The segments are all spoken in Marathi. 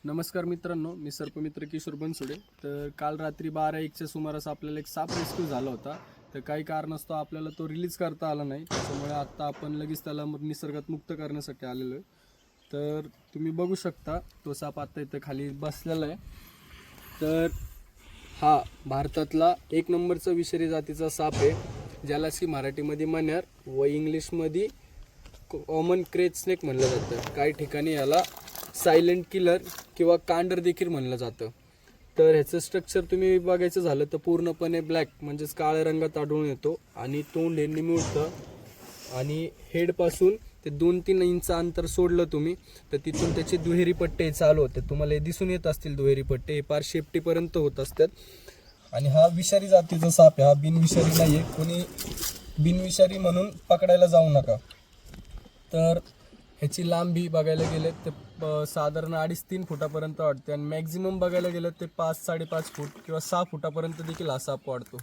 नमस्कार मित्रांनो, मी सर्पमित्र किशोर बनसोडे. तर काल रात्री 12-1च्या सुमारास आपल्याला एक साप रेस्क्यू झाला होता. तर काही कारणास्तव आपल्याला तो रिलीज करता आला नाही. त्याच्यामुळे आत्ता आपण लगेच त्याला निसर्गात मुक्त करण्यासाठी आलेलो आहे. तर तुम्ही बघू शकता तो साप आत्ता इथं खाली बसलेला आहे. तर हा भारतातला एक नंबरचा विषारी जातीचा साप आहे, ज्याला की मराठीमध्ये मण्यार व इंग्लिशमध्ये कॉमन क्रेज स्नेक म्हणलं जातं. काही ठिकाणी याला सायलेंट किलर किंवा कांडर देखील म्हणलं जातं. तर ह्याचं स्ट्रक्चर तुम्ही बघायचं झालं तर पूर्णपणे ब्लॅक म्हणजेच काळ्या रंगात आढळून येतो आणि तोंड हे निमुळतं आणि हेडपासून ते 2-3 इंच अंतर सोडलं तुम्ही तर तिथून त्याचे दुहेरी पट्टे चालू होते. तुम्हाला हे दिसून येत असतील दुहेरी पट्टे, हे पार शेपटीपर्यंत होत असतात. आणि हा विषारी जातीचा साप आहे, हा बिनविषारी नाही आहे. कोणी बिनविषारी म्हणून पकडायला जाऊ नका. तर ह्याची लांबी बघायला गेलं तर साधारण 2.5-3 फुटापर्यंत वाढते आणि मॅक्झिमम बघायला गेलं ते 5-5.5 फूट किंवा 6 फुटापर्यंत देखील हा साप वाढतो.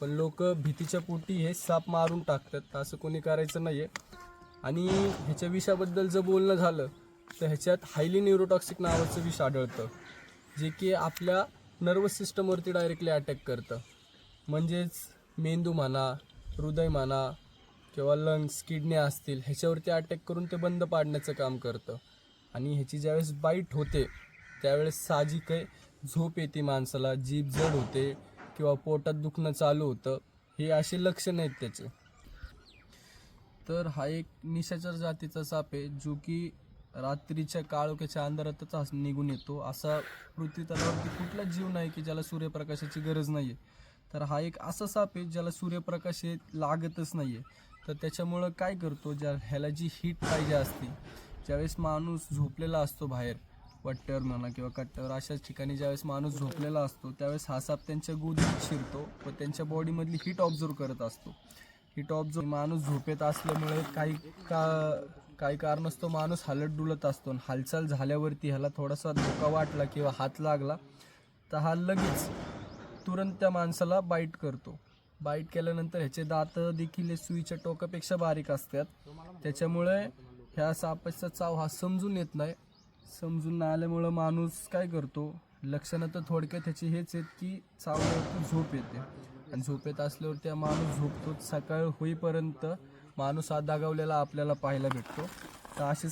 पण लोक भीतीच्या पोटी हे साप मारून टाकतात, तर असं कोणी करायचं नाही आहे. आणि ह्याच्या विषाबद्दल जर बोलणं झालं तर ह्याच्यात हायली न्यूरोटॉक्सिक नावाचं विष आढळतं, जे की आपल्या नर्वस सिस्टमवरती डायरेक्टली अटॅक करतं. म्हणजेच मेंदू म्हणा, हृदय म्हणा किंवा लंग्स, किडन्या असतील, ह्याच्यावरती अटॅक करून ते बंद पाडण्याचं काम करतं. आणि ह्याची ज्यावेळेस बाईट होते त्यावेळेस साहजिक आहे झोप येते माणसाला, जीभ जड होते किंवा पोटात दुखणं चालू होतं. हे असे लक्षण आहेत त्याचे. तर हा एक निशाचर जातीचा साप आहे, जो की रात्रीच्या काळोख्याच्या अंधारातच निघून येतो. असा पृथ्वीतलावरती कुठला जीव नाही की ज्याला सूर्यप्रकाशाची गरज नाही आहे. तर हा एक असा साप आहे ज्याला सूर्यप्रकाश लागतच नाही आहे. तर त्याच्यामुळं काय करतो, ह्याला जी हीट पाहिजे असते, ज्यावेळेस माणूस झोपलेला असतो बाहेर वट्ट्यावर म्हणा किंवा कट्ट्यावर, अशाच ठिकाणी ज्यावेळेस माणूस झोपलेला असतो त्यावेळेस हा साप त्यांच्या गोदीत शिरतो व त्यांच्या बॉडीमधली हीट ऑब्झर्व करत असतो. हीट ऑब्झर्व माणूस झोपेत असल्यामुळे काही कारणास्तव माणूस हलत डुलत असतो आणि हालचाल झाल्यावरती ह्याला थोडासा धोका वाटला किंवा हात लागला तर हा लगेच तुरंत त्या माणसाला बाईट करतो. बाईट केल्यानंतर ह्याचे दात देखील सुईच्या टोकापेक्षा बारीक असतात. त्याच्यामुळे ह्या सापाचा चाव हा समजून येत नाही. समजून न आल्यामुळं माणूस काय करतो, लक्षणं तर थोडक्यात ह्याची हेच आहेत की चावल्यावरती झोप येते आणि झोपेत असल्यावर त्या माणूस झोपतो. सकाळ होईपर्यंत माणूस हा दगावलेला आपल्याला पाहायला भेटतो. तर असे